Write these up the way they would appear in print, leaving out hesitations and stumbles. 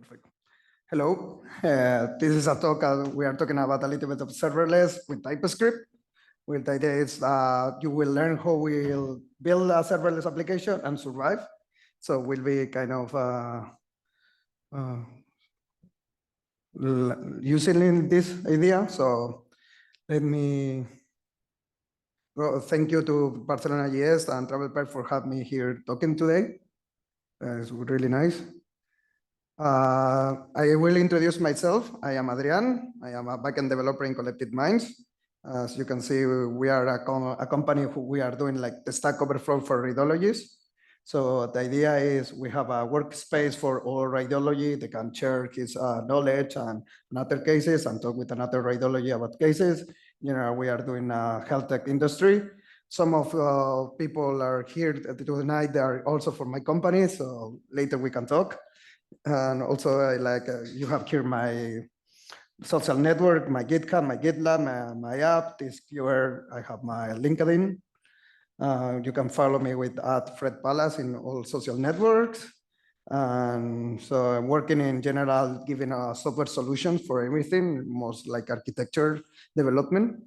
Perfect. Hello, this is a talk. We are talking about a little bit of serverless with TypeScript. Well, the idea is you will learn how we'll build a serverless application and survive. So we'll be kind of using this idea. So let me thank you to BarcelonaJS and TravelPerk for having me here talking today. It's really nice. I will introduce myself. I am Adrian. I am a backend developer in Collective Minds. As you can see, we are a company who we are doing like the Stack Overflow for radiologists. So the idea is we have a workspace for all radiology. They can share his knowledge and other cases and talk with another radiology about cases. You know, we are doing a health tech industry. Some of people are here tonight. They are also from my company. So later we can talk. And also, you have here my social network, my GitHub, my GitLab, my app, this QR. I have my LinkedIn. You can follow me with @FredPalas in all social networks. And so I'm working in general, giving software solutions for everything, most like architecture development.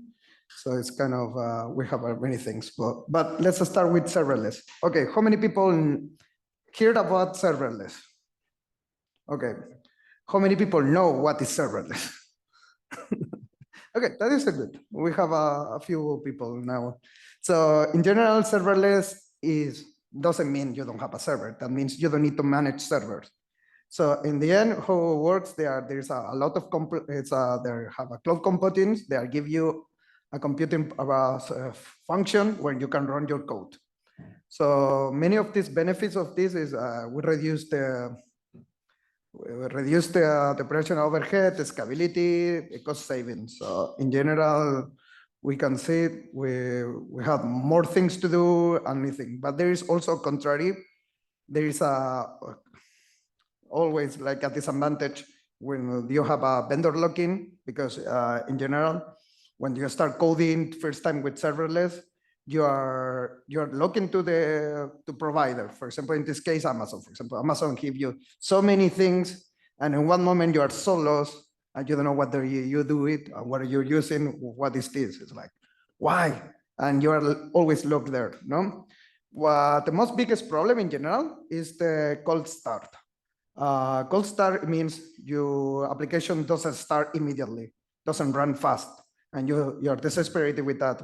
So it's kind of, we have many things, but let's start with serverless. Okay, how many people heard about serverless? Okay, how many people know what is serverless? Okay, that is good. We have a few people now. So in general, serverless doesn't mean you don't have a server. That means you don't need to manage servers. So in the end, how it works, there's a lot of there have a cloud components. They give you a computing function where you can run your code. So many of these benefits of this is we reduce the operation overhead, the scalability, the cost savings. So in general, we can see we have more things to do, anything. But there is also contrary. There is always like a disadvantage when you have a vendor lock-in, because in general, when you start coding first time with serverless, you're looking to the provider. For example, in this case, Amazon. For example, Amazon give you so many things, and in one moment you are so lost, and you don't know whether you do it, or what you're using, what is this? It's like, why? And you are always locked there, no? Well, the most biggest problem in general is the cold start. Cold start means your application doesn't start immediately, doesn't run fast. And you're desperate with that.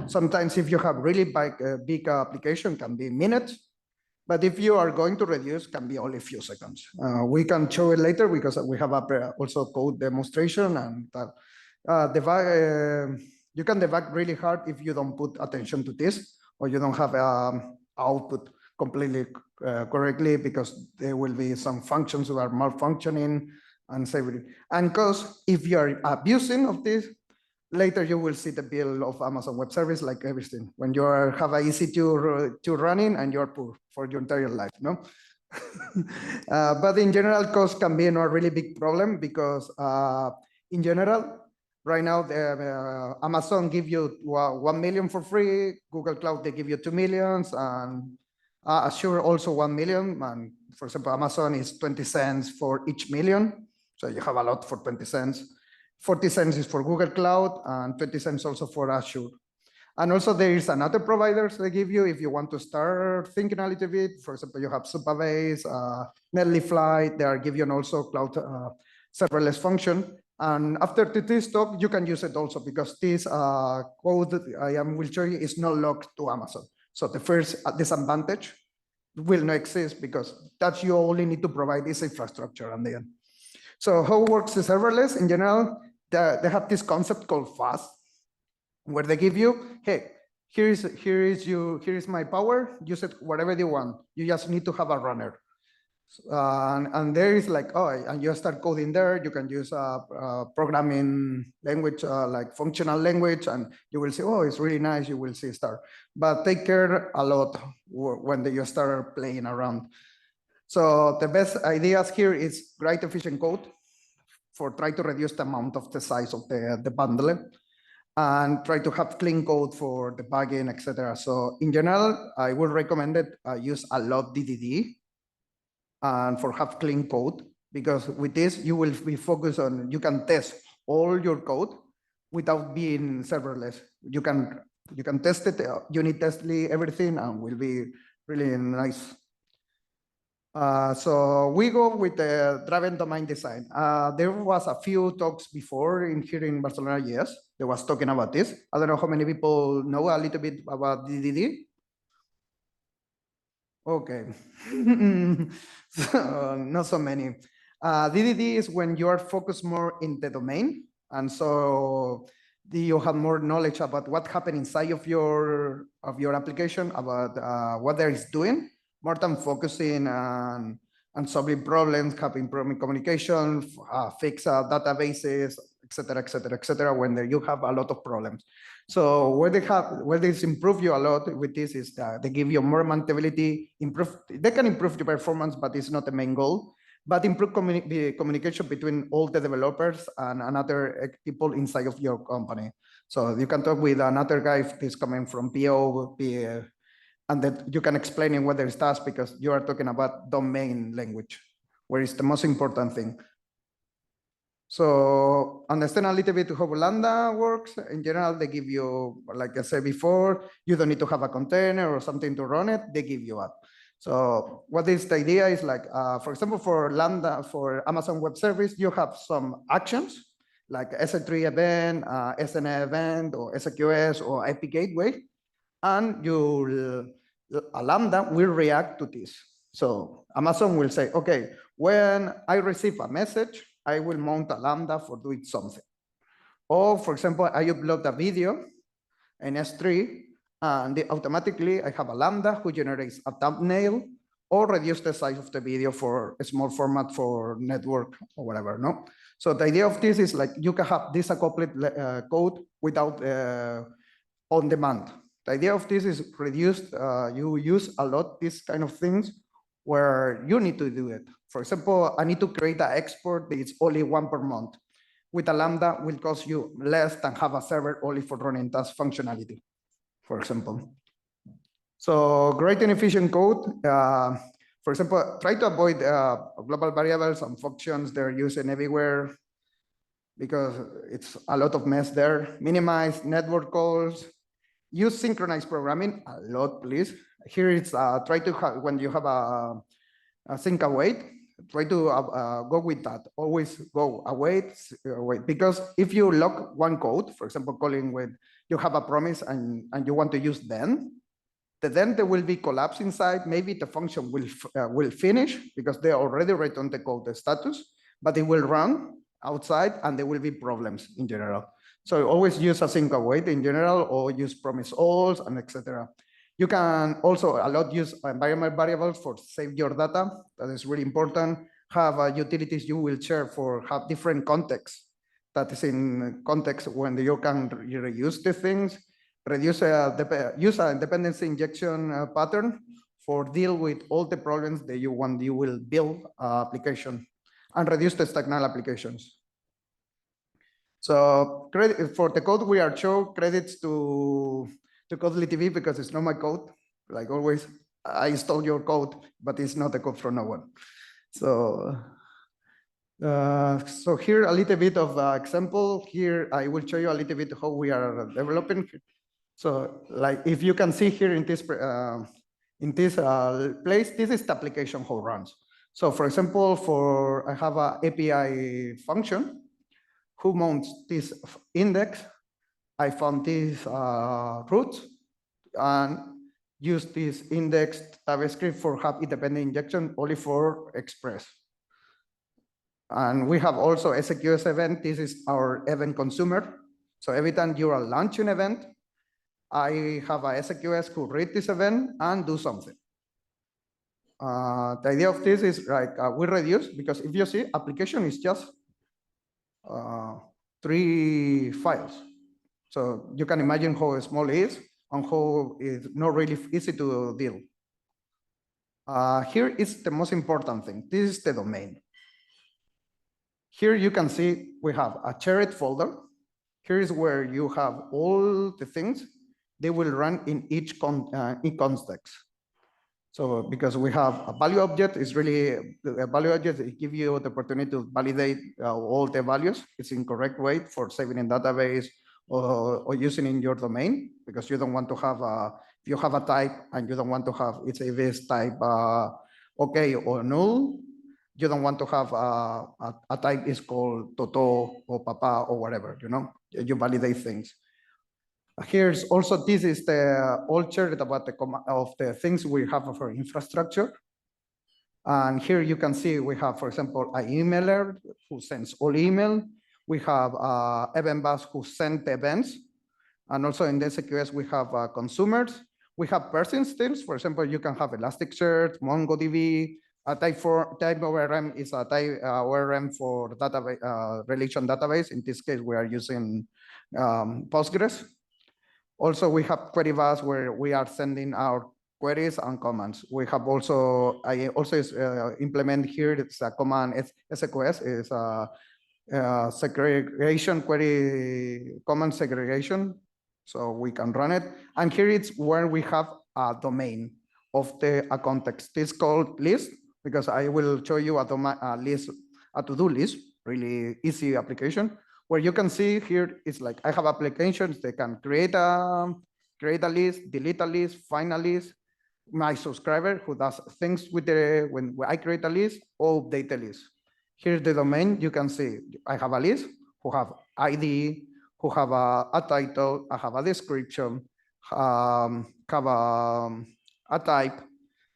Sometimes if you have really big application, can be minutes, but if you are going to reduce, can be only a few seconds. We can show it later because we have also code demonstration, and you can debug really hard if you don't put attention to this, or you don't have output completely correctly, because there will be some functions that are malfunctioning and safety. And because if you are abusing of this, later you will see the bill of Amazon Web Service, like everything. When you have an easy to running and you're poor for your entire life, no? But in general, cost can be a really big problem, because in general, right now, Amazon give you 1 million for free. Google Cloud, they give you 2 million, and Azure also 1 million. And for example, Amazon is 20 cents for each million. So you have a lot for 20 cents. 40 cents is for Google Cloud, and 20 cents also for Azure. And also there is another providers they give you if you want to start thinking a little bit. For example, you have Supabase, Netlify, they are giving also cloud serverless function. And after this talk, you can use it also, because this code I will show you is not locked to Amazon. So the first disadvantage will not exist, because that you only need to provide this infrastructure and then. So how works the serverless? In general, they have this concept called fast, where they give you, hey, here is my power, use it whatever you want. You just need to have a runner. And there is like, oh, and you start coding there. You can use a programming language, like functional language, and you will say, oh, it's really nice. You will see start. But take care a lot when you start playing around. So the best ideas here is write efficient code for try to reduce the amount of the size of the bundle, and try to have clean code for debugging, etc. So in general, I would recommend it use a lot DDD and for have clean code. because with this, you will be focused on, you can test all your code without being serverless. You can test it, unit testly, everything, and will be really nice. So we go with the driven domain design. There was a few talks before here in BarcelonaJS. They was talking about this. I don't know how many people know a little bit about DDD. Okay, so not so many. DDD is when you are focused more in the domain, and so you have more knowledge about what happened inside of your application, about what there is doing, more than focusing on solving problems, having problem communication, fix databases, etc., etc., etc. When you have a lot of problems. So where they improve you a lot with this is that they give you more maintainability, they can improve the performance, but it's not the main goal. But improve the communication between all the developers and other people inside of your company. So you can talk with another guy if he's coming from PO, and that you can explain in what there is task, because you are talking about domain language, where is the most important thing. So understand a little bit how Lambda works. In general, they give you, like I said before, you don't need to have a container or something to run it. They give you up. So what is the idea is like, for example, for Lambda, for Amazon Web Service, you have some actions like S3 event, SNA event, or SQS or IP gateway, and a Lambda will react to this. So Amazon will say, okay, when I receive a message, I will mount a Lambda for doing something. Or for example, I upload a video in S3, and automatically I have a Lambda who generates a thumbnail or reduce the size of the video for a small format for network or whatever, no? So the idea of this is like you can have this coupled code without on demand. The idea of this is reduced, you use a lot these kind of things where you need to do it. For example, I need to create an export that is only one per month. With a Lambda will cost you less than have a server only for running task functionality, for example. So great and efficient code. For example, try to avoid global variables and functions they're using everywhere, because it's a lot of mess there. Minimize network calls. Use synchronized programming a lot, please. Here it's try to have, when you have a sync await, try to go with that. Always go await, because if you lock one code, for example, calling with, you have a promise and you want to use then there will be collapse inside. Maybe the function will finish because they already returned the code, the status, but it will run outside and there will be problems in general. So always use async await in general, or use promise alls and etc. You can also use environment variables for save your data. That is really important. Have utilities you will share for have different contexts. That is in context when you can reuse the things. Use a dependency injection pattern for deal with all the problems that you will build application, and reduce the stagnant applications. So credit for the code we are showing, credits to Codely TV, because it's not my code. Like always, I installed your code, but it's not the code from no one. So so here a little bit of example. Here I will show you a little bit how we are developing. So like if you can see here in this place, this is the application how it runs. So for example, I have an API function who mounts this index. I found this root and use this index TypeScript for have independent injection only for Express. And we have also SQS event. This is our event consumer. So every time you are launching an event, I have a SQS who read this event and do something. The idea of this is like we reduce, because if you see, application is just 3 files. So you can imagine how small it is and how it's not really easy to deal. Here is the most important thing. This is the domain. Here you can see we have a shared folder. Here is where you have all the things. They will run in each context. So because we have a value object, it's really a value object. It gives you the opportunity to validate all the values. It's in correct way for saving in database or using in your domain, because you don't want to have if you have a type and you don't want to have if it's type okay or null, you don't want to have a type is called Toto or Papa or whatever, you know, you validate things. Here's also, this is the old chart about the things we have for infrastructure. And here you can see we have, for example, an emailer who sends all email. We have event bus who send the events. And also in the SQS, we have consumers. We have person styles. For example, you can have Elasticsearch, MongoDB. A type ORM is a type ORM for database relation database. In this case, we are using Postgres. Also, we have query bus where we are sending our queries and commands. We have also, I also implement here, it's a command, SQS is a segregation query, command segregation. So we can run it. And here it's where we have a domain of a context. It's called list, because I will show you a list, a to-do list, really easy application, where you can see here, it's like I have applications, they can create a list, delete a list, find a list. My subscriber who does things with when I create a list or update the list. Here's the domain, you can see I have a list who have ID, who have a title, I have a description, have a type,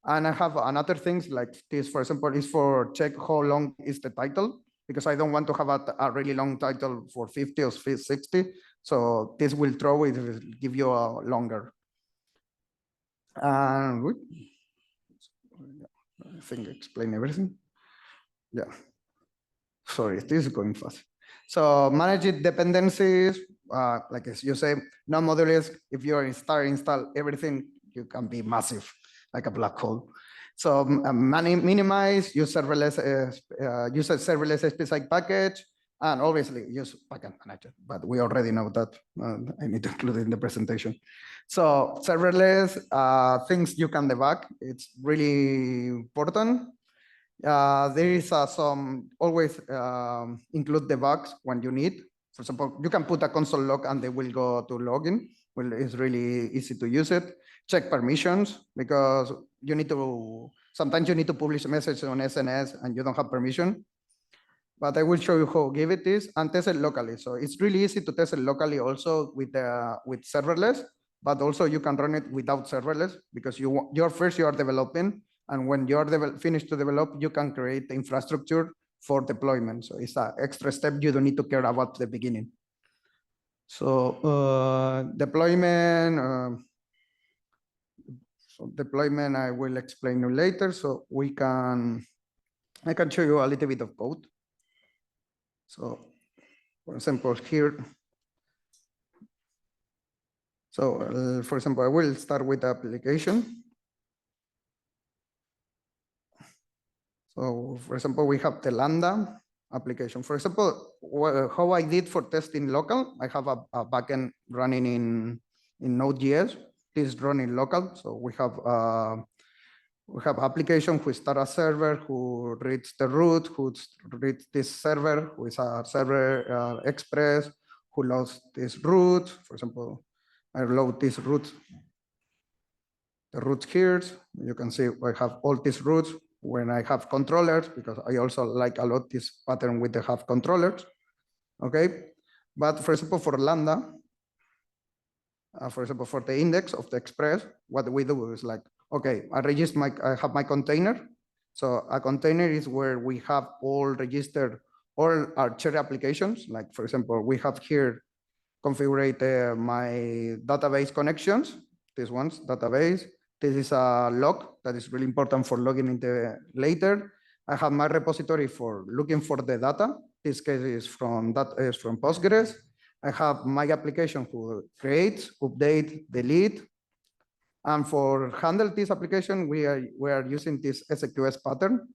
and I have another things like this, for example, is for check how long is the title, because I don't want to have a really long title for 50 or 60. So this will throw it, will give you a longer. And I think I explain everything. Yeah. Sorry, this is going fast. So manage dependencies, like as you say, non-modulus, if you install everything, you can be massive, like a black hole. So minimize, use serverless, use a serverless specific package, and obviously use Backend Manager, but we already know that. I need to include it in the presentation. So serverless, things you can debug, it's really important. There is some, always include debugs when you need. For example, you can put a console log and they will go to login. Well, it's really easy to use it. Check permissions, because you need to, sometimes you need to publish a message on SNS and you don't have permission. But I will show you how give it is and test it locally. So it's really easy to test it locally also with serverless, but also you can run it without serverless, because you are developing, and when you're finished to develop, you can create the infrastructure for deployment. So it's an extra step you don't need to care about the beginning. So deployment. So deployment, I will explain you later. So I can show you a little bit of code. So for example, here. So for example, I will start with the application. So for example, we have the Lambda application. For example, how I did for testing local, I have a backend running in Node.js. This is running local. So we have application who start a server, who reads the root, who reads this server, who is a server express, who loads this root. For example, I load this root, the roots here. You can see I have all these roots when I have controllers, because I also like a lot this pattern with the have controllers. Okay, but for example, for Lambda, for example, for the index of the express, what we do is like, okay, I have my container. So a container is where we have all registered all our shared applications. Like for example, we have here configured my database connections. This one's database. This is a log that is really important for logging into later. I have my repository for looking for the data. This case is from Postgres. I have my application who creates, update, delete. And for handle this application, we are using this SQS pattern,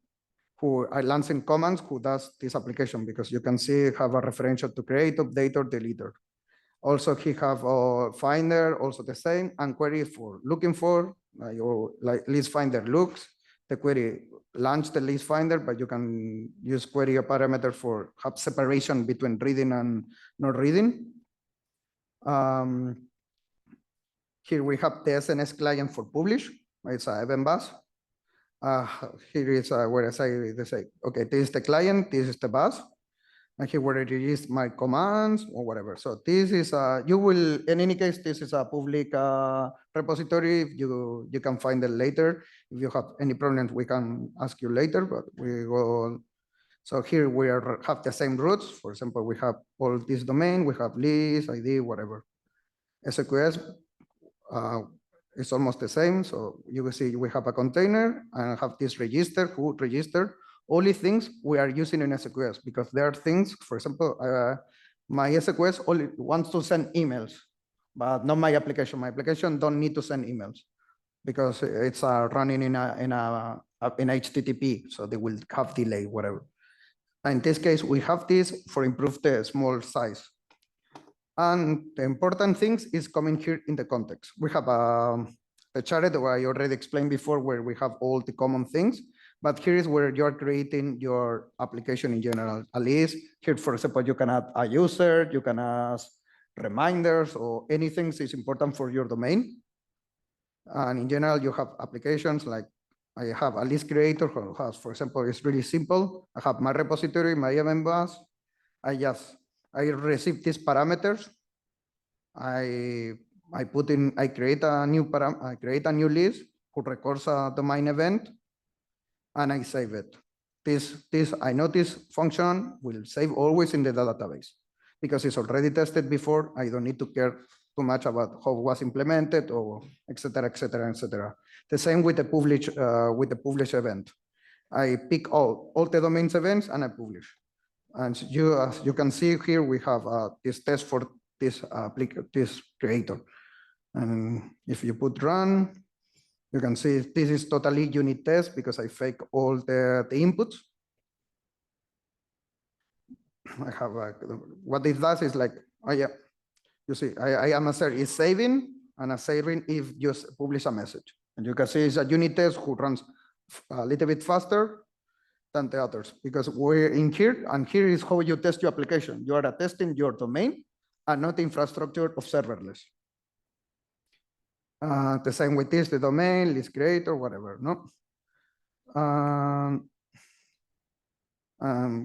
who are launching commands who does this application, because you can see have a referential to create, update, or deleter. Also, he have a finder, also the same, and query for looking for, your like list finder looks. The query launch the list finder, but you can use query a parameter for have separation between reading and not reading. Here we have the SNS client for publish. It's a event bus. Here is where I say, they say, okay, this is the client, this is the bus. And here where it is my commands or whatever. So this is you will, in any case, this is a public repository. You can find it later. If you have any problems, we can ask you later, but we will. So here we have the same roots. For example, we have all this domain, we have list, ID, whatever. SQS is almost the same. So you will see we have a container and have this register, who registered. Only things we are using in SQS because there are things, for example, my SQS only wants to send emails, but not my application. My application don't need to send emails because it's running in HTTP, so they will have delay, whatever. In this case, we have this for improve the small size. And the important things is coming here in the context. We have a chart that I already explained before where we have all the common things. But here is where you're creating your application in general. At least here, for example, you can add a user, you can add reminders or anything is important for your domain. And in general, you have applications like I have a list creator who has, for example, it's really simple. I have my repository, my event bus. I receive these parameters. I create a new list who records a domain event. And I save it. I know this function will save always in the database because it's already tested before. I don't need to care too much about how it was implemented or et cetera, et cetera, et cetera. The same with the publish event. I pick all the domains events and I publish. And as you can see here, we have this test for this creator. And if you put run, you can see this is totally unit test because I fake all the inputs. I have what it does is like, oh yeah, you see, I am is saving and a saving if you publish a message. And you can see it's a unit test who runs a little bit faster than the others because we're in here and here is how you test your application. You are testing your domain and not the infrastructure of serverless. The same with this, the domain, list creator, whatever, no?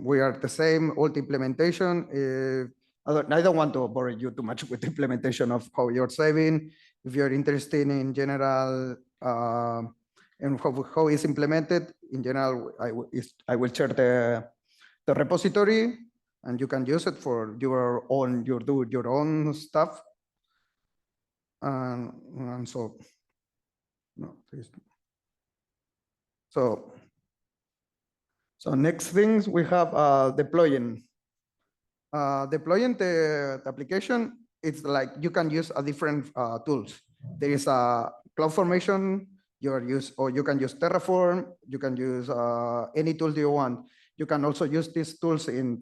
We are the same, all the implementation. I don't want to bore you too much with the implementation of how you're saving. If you're interested in general and how it's implemented, in general, I will share the repository and you can use it for your own stuff. And so, no, please. So next things we have deploying. Deploying the application, it's like you can use a different tools. There is a CloudFormation, or you can use Terraform, you can use any tool you want. You can also use these tools in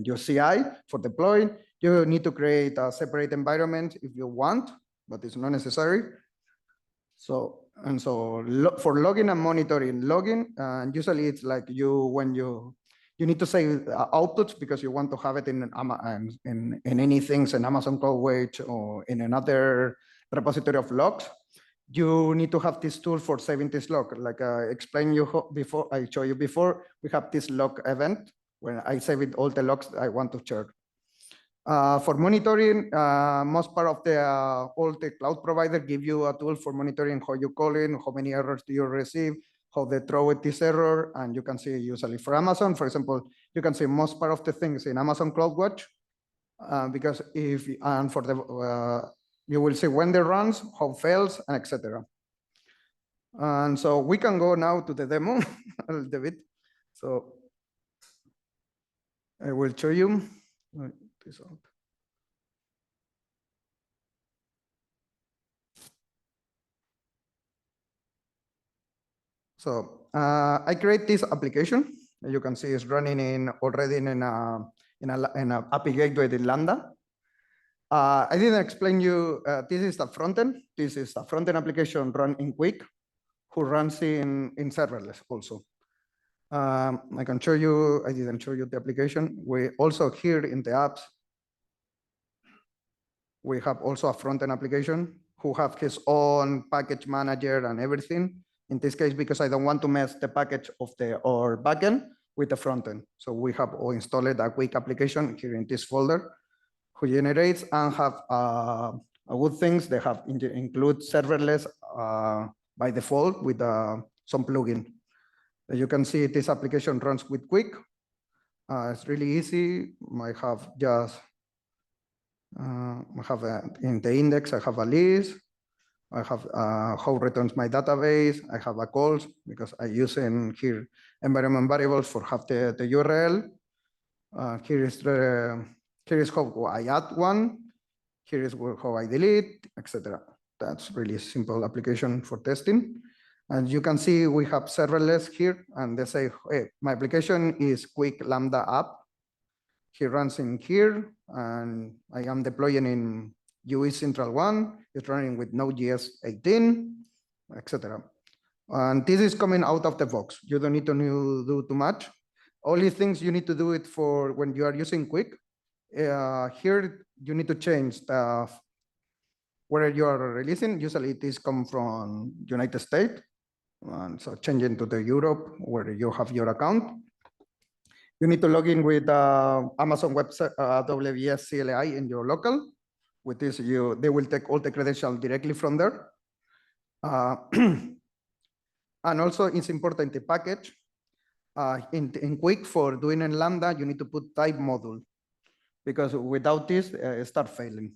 your CI for deploying. You need to create a separate environment if you want, but it's not necessary. So for logging and monitoring, usually it's like when you need to save outputs because you want to have it in any things in Amazon CloudWatch or in another repository of logs. You need to have this tool for saving this log. Like I explained before, I showed you before, we have this log event when I save it all the logs I want to share. For monitoring, most part of all the cloud providers give you a tool for monitoring how you call in, how many errors do you receive, how they throw it this error, and you can see usually for Amazon, for example, you can see most part of the things in Amazon CloudWatch, because for the you will see when they runs, how fails, and etc. And so we can go now to the demo a little bit. So I will show you this out. So I create this application. You can see it's running already in an API gateway in Lambda. I didn't explain you, this is the frontend. This is the frontend application run in Quick, who runs in serverless also. I can show you, I didn't show you the application. We also here in the apps, we have also a front-end application who have his own package manager and everything. In this case, because I don't want to mess the package of our backend with the front-end. So we have installed a quick application here in this folder who generates and have good things. They have include serverless by default with some plugin. As you can see, this application runs with Quick. It's really easy. I have just in the index, I have a list. I have how returns my database. I have a calls because I use in here environment variables for have the URL. Here is how I add one. Here is how I delete, etc. That's really simple application for testing. And you can see we have serverless here, and they say, hey, my application is Quick Lambda app. He runs in here, and I am deploying in UE Central 1. It's running with Node.js 18, etc. And this is coming out of the box. You don't need to do too much. Only things you need to do it for when you are using Quick. Here, you need to change the where you are releasing. Usually, this comes from United States. And so changing to the Europe where you have your account. You need to log in with Amazon Web AWS CLI in your local. With this, they will take all the credentials directly from there. And also, it's important the package. In Quick, for doing in Lambda, you need to put type module, because without this, it starts failing.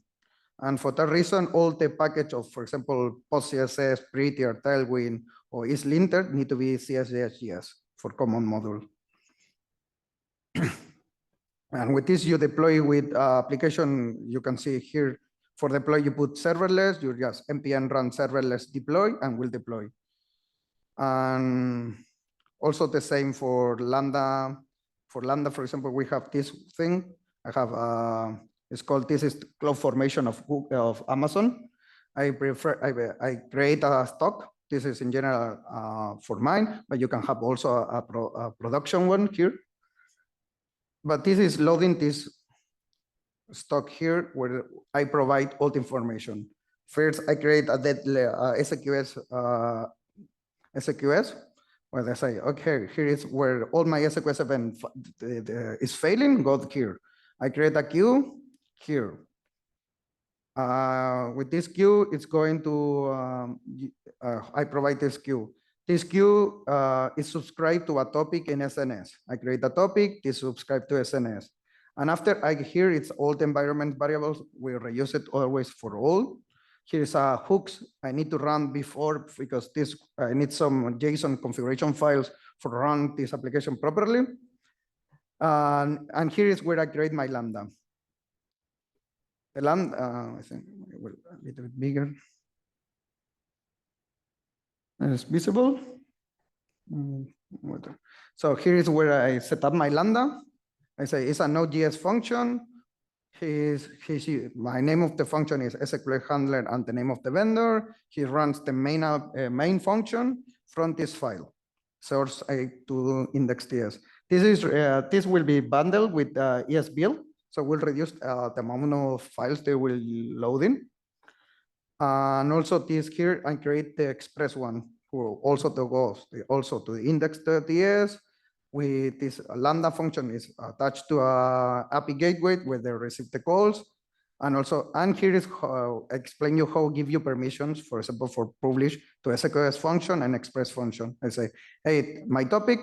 And for that reason, all the package of, for example, PostCSS, Prettier, Tailwind, or EaseLinter need to be CSS for common module. And with this, you deploy with application. You can see here for deploy, you put serverless, you just npm run serverless deploy and will deploy. And also the same for Lambda. For Lambda, for example, we have this thing. I have, it's called, this is cloud formation of Amazon. I create a stock. This is in general for mine, but you can have also a production one here. But this is loading this stock here where I provide all the information. First, I create a SQS where they say, okay, here is where all my SQS event is failing, go here. I create a queue here. With this queue, it's going to, I provide this queue. This queue is subscribed to a topic in SNS. I create a topic, this subscribe to SNS. And after I here, it's all the environment variables. We reuse it always for all. Here's a hooks I need to run before, because this I need some JSON configuration files for run this application properly. And here is where I create my Lambda. The Lambda, I think it will a little bit bigger. It's visible. So here is where I set up my Lambda. I say it's a Node.js function. My name of the function is SQL handler and the name of the vendor. He runs the main function from this file, source to index.ts. This will be bundled with ESBuild, so we'll reduce the amount of files they will load in. And also this here, I create the express one, who also goes to the index.ts. With this Lambda function is attached to a API gateway where they receive the calls. And here is how I explain you how give you permissions, for example, for publish to SQS function and express function. I say, hey, my topic,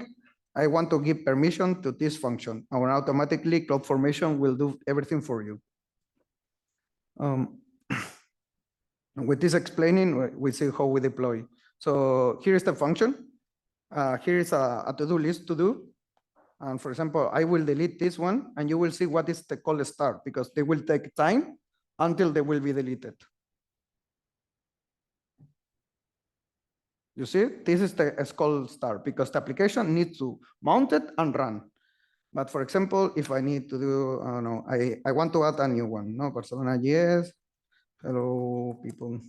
I want to give permission to this function. And automatically CloudFormation will do everything for you. With this explaining, we see how we deploy. So here is the function. Here is a to-do list to do. And for example, I will delete this one and you will see what is the call start, because they will take time until they will be deleted. You see, this is the call start because the application needs to mount it and run. But for example, if I need to do, I don't know, I want to add a new one, no, BarcelonaJS. Hello, people.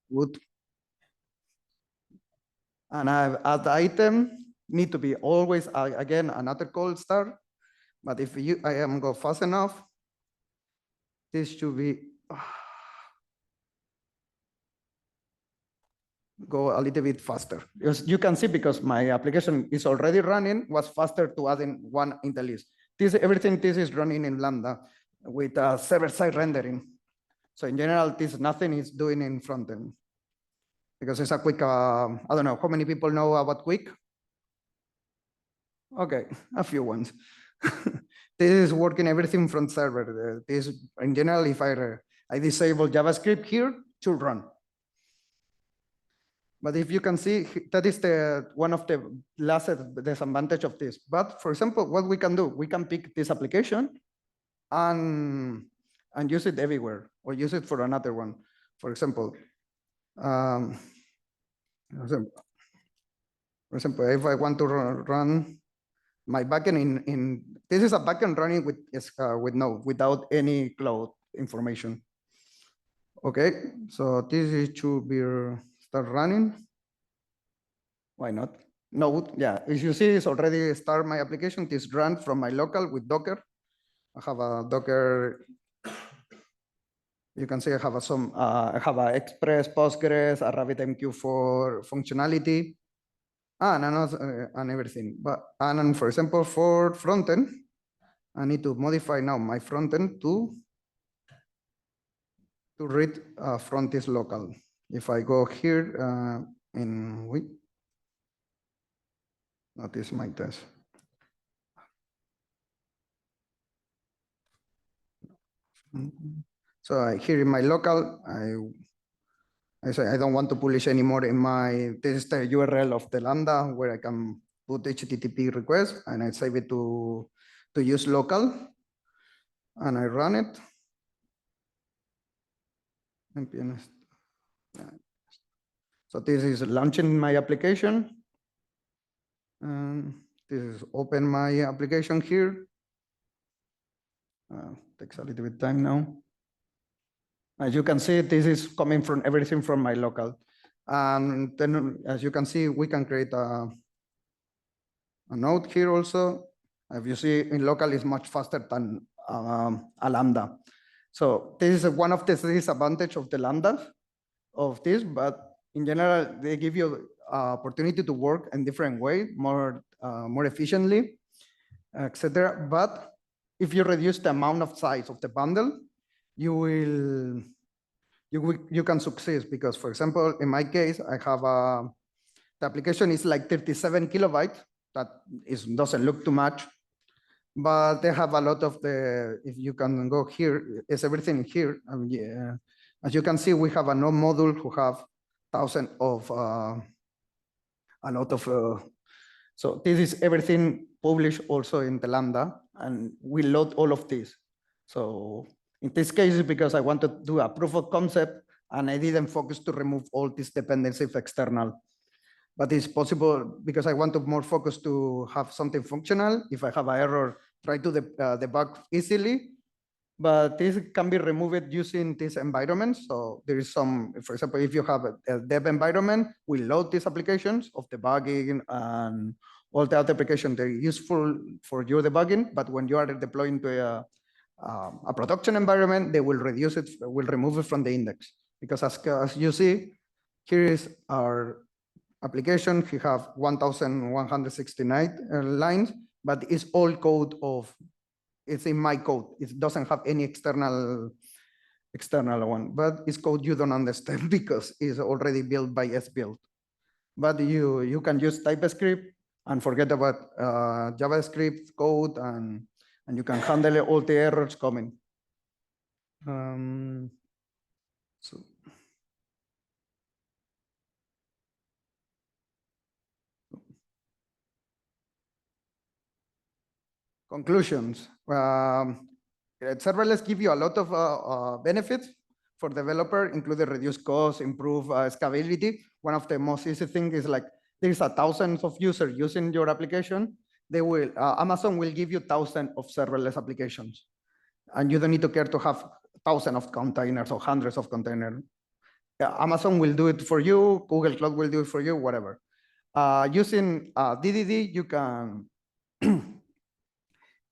Good. And I add the item, need to be always, again, another cold start. But if I am go fast enough, this should be, go a little bit faster. Because you can see, because my application is already running, was faster to adding one in the list. Everything this is running in Lambda with server-side rendering. So in general, nothing is doing in frontend. Because it's a quick, I don't know, how many people know about quick? Okay, a few ones. This is working everything from server. This, in general, if I disable JavaScript here, to run. But if you can see, that is one of the last disadvantage of this. But for example, what we can do, we can pick this application and use it everywhere, or use it for another one. For example, for example, if I want to run my backend this is a backend running with Node without any cloud information. Okay, so this should be start running. Why not? Node, yeah. As you see, it's already start my application. This run from my local with Docker. I have a Docker. You can see I have I have a Express, Postgres, a RabbitMQ4 functionality, and everything. And for example, for frontend, I need to modify now my frontend to read from this local. If I go here this is my test. So here in my local, I say I don't want to publish anymore in this is the URL of the Lambda where I can put HTTP request, and I save it to use local, and I run it. So this is launching my application. And this is open my application here. Takes a little bit time now. As you can see, this is coming from everything from my local. And then, as you can see, we can create a node here also. As you see, in local is much faster than a Lambda. So this is one of the disadvantages of the Lambda of this, but in general, they give you opportunity to work in different way, more efficiently, etc. But if you reduce the amount of size of the bundle, you can succeed, because, for example, in my case, I have the application is like 37 kilobytes. That doesn't look too much, but they have a lot of if you can go here, is everything here. Yeah. As you can see, we have a node module who have thousands of, a lot of, so this is everything published also in the Lambda, and we load all of this. So in this case, because I want to do a proof of concept, and I didn't focus to remove all these dependencies external. But it's possible because I want to more focus to have something functional. If I have an error, try to debug easily. But this can be removed using this environment. So there is some, for example, if you have a dev environment, we load these applications of debugging and all the other applications. They're useful for your debugging, but when you are deploying to a production environment, they will reduce it, will remove it from the index. Because as you see, here is our application. We have 1,169 lines, but it's all code it's in my code. It doesn't have any external one, but it's code you don't understand because it's already built by SBuild. But you can use TypeScript and forget about JavaScript code, and you can handle all the errors coming. So conclusions. Serverless give you a lot of benefits for developer, including reduce costs, improve scalability. One of the most easy things is like there's 1,000 of users using your application, they will Amazon will give you 1,000 of serverless applications, and you don't need to care to have 1,000 of containers or hundreds of containers. Amazon will do it for you. Google Cloud will do it for you. Whatever. Using DDD, you can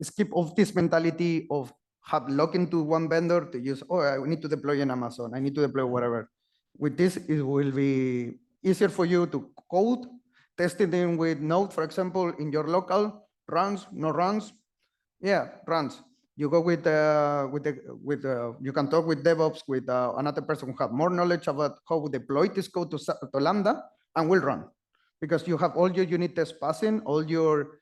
skip off this mentality of have log into one vendor to use. Oh, I need to deploy in Amazon. I need to deploy whatever. With this, it will be easier for you to code, testing them with Node, for example, in your local runs, no runs. Yeah, runs. You go with you can talk with DevOps with another person who have more knowledge about how to deploy this code to Lambda, and will run, because you have all your unit tests passing, all your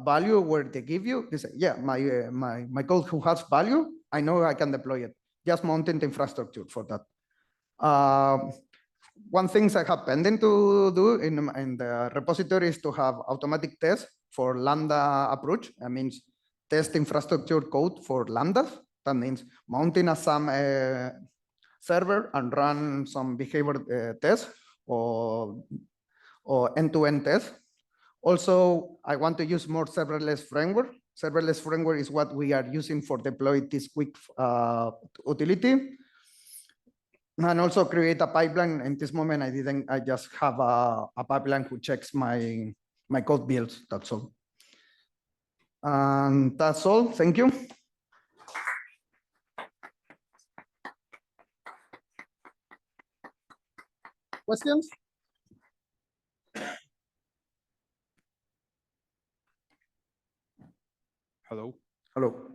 value where they give you. They say, yeah, my code who has value, I know I can deploy it. Just mounting the infrastructure for that. One thing I have pending to do in the repository is to have automatic tests for Lambda approach. That means test infrastructure code for Lambdas. That means mounting a SAM server and run some behavior tests or end-to-end tests. Also, I want to use more serverless framework. Serverless framework is what we are using for deploy this quick utility. And also create a pipeline. In this moment, I just have a pipeline who checks my code builds. That's all. And that's all. Thank you. Questions? Hello. Hello.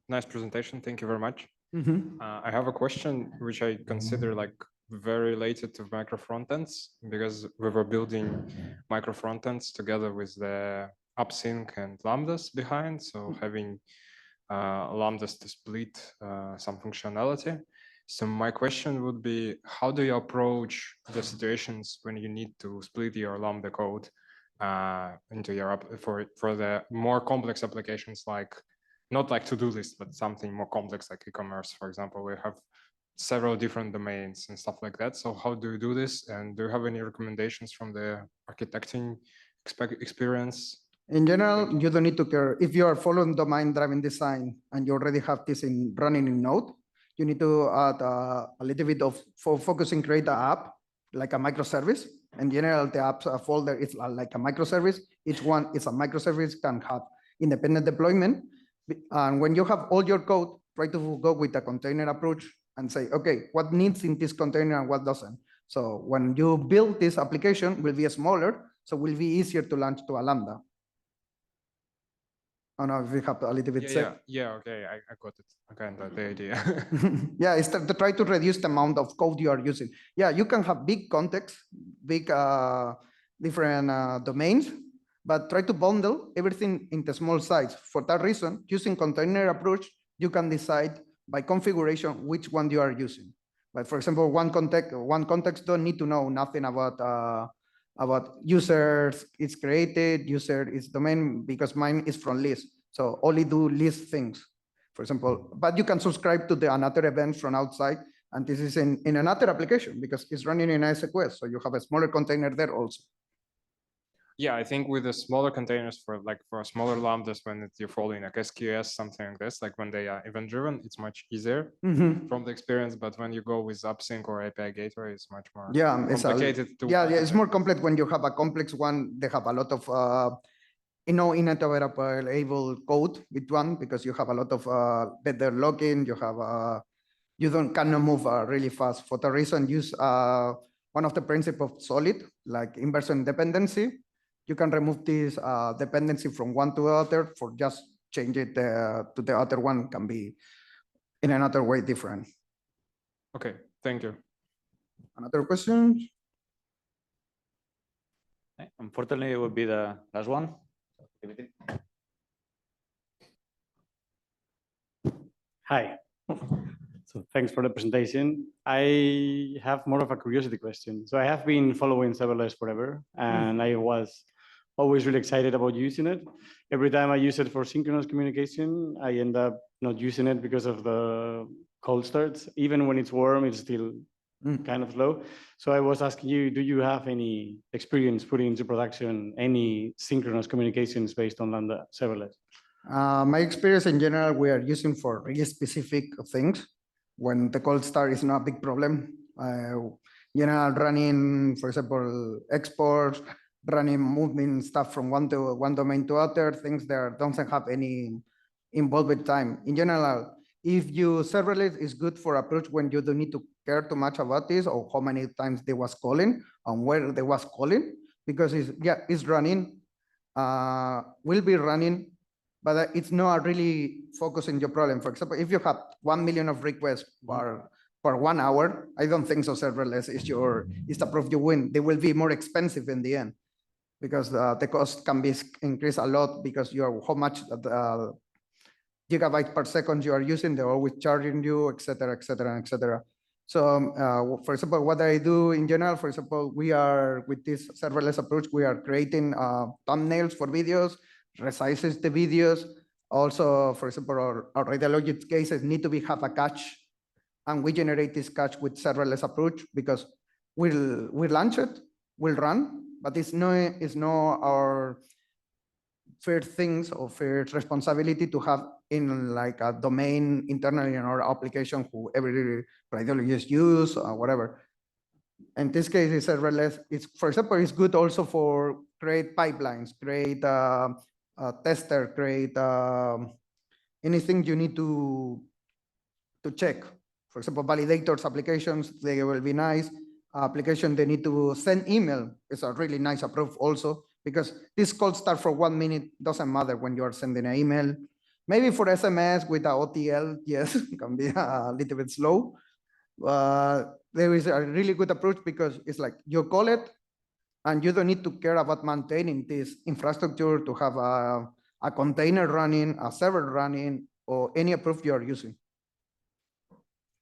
Nice presentation. Thank you very much. Mm-hmm. I have a question which I consider like very related to micro frontends, because we were building micro frontends together with the AppSync and Lambdas behind. So having Lambdas to split some functionality. So my question would be, how do you approach the situations when you need to split your Lambda code into your app for the more complex applications, like not like to-do list, but something more complex like e-commerce, for example, we have several different domains and stuff like that. So how do you do this? And do you have any recommendations from the architecting experience? In general, you don't need to care. If you are following domain-driven design and you already have this running in Node, you need to add a little bit of focusing, create an app, like a microservice. In general, the apps folder is like a microservice. Each one is a microservice, can have independent deployment. And when you have all your code, try to go with a container approach and say, okay, what needs in this container and what doesn't. So when you build this application, will be smaller, so will be easier to launch to a Lambda. I don't know if we have a little bit. Yeah, okay, I got it. Okay, the idea. Yeah, it's to try to reduce the amount of code you are using. Yeah, you can have big context, big different domains, but try to bundle everything into small size. For that reason, using container approach, you can decide by configuration which one you are using. But for example, one context don't need to know nothing about users is created, user is domain, because mine is from list. So only do list things, for example, but you can subscribe to another event from outside. And this is in another application because it's running in ISQS. So you have a smaller container there also. Yeah, I think with the smaller containers for smaller Lambdas, when you're following like SQS, something like this, like when they are event driven, it's much easier from the experience. But when you go with AppSync or API Gateway, it's much more complicated. It's more complex when you have a complex one. They have a lot of interoperable code with one, because you have a lot of better login. You have cannot move really fast. For the reason, use one of the principles of solid, like inversion dependency. You can remove this dependency from one to the other for just change it to the other one, can be in another way different. Okay, thank you. Another question? Unfortunately, it would be the last one. Hi. So thanks for the presentation. I have more of a curiosity question. So I have been following serverless forever, and I was always really excited about using it. Every time I use it for synchronous communication, I end up not using it because of the cold starts. Even when it's warm, it's still kind of slow. So I was asking you, do you have any experience putting into production any synchronous communications based on Lambda serverless? My experience in general, we are using for really specific things. When the cold start is not a big problem. Running, for example, exports, running, moving stuff from one domain to other, things that don't have any involved time. In general, if you serverless is good for approach when you don't need to care too much about this or how many times they was calling and where they was calling, because it's running, will be running, but it's not really focusing your problem. For example, if you have 1 million of requests per 1 hour, I don't think so serverless is the proof you win. They will be more expensive in the end because the cost can be increased a lot because how much gigabytes per second you are using, they're always charging you, etc., etc., etc. So, for example, what I do in general, for example, we are with this serverless approach, we are creating thumbnails for videos, resizes the videos. Also, for example, our Radiology cases need to have a cache, and we generate this cache with serverless approach because we'll launch it, we'll run, but it's no our first things or first responsibility to have in like a domain internally in our application who every radiologist use or whatever. In this case, it's serverless. It's, for example, it's good also for create pipelines, create a tester, create anything you need to check. For example, validators applications, they will be nice. Application, they need to send email. It's a really nice approach also because this cold start for 1 minute doesn't matter when you are sending an email. Maybe for SMS with a OTL, yes, it can be a little bit slow. There is a really good approach because it's like you call it and you don't need to care about maintaining this infrastructure to have a container running, a server running, or any approach you are using.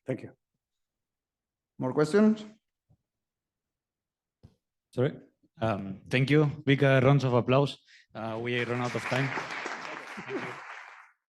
Thank you. More questions? Sorry. Thank you. Big rounds of applause. We run out of time.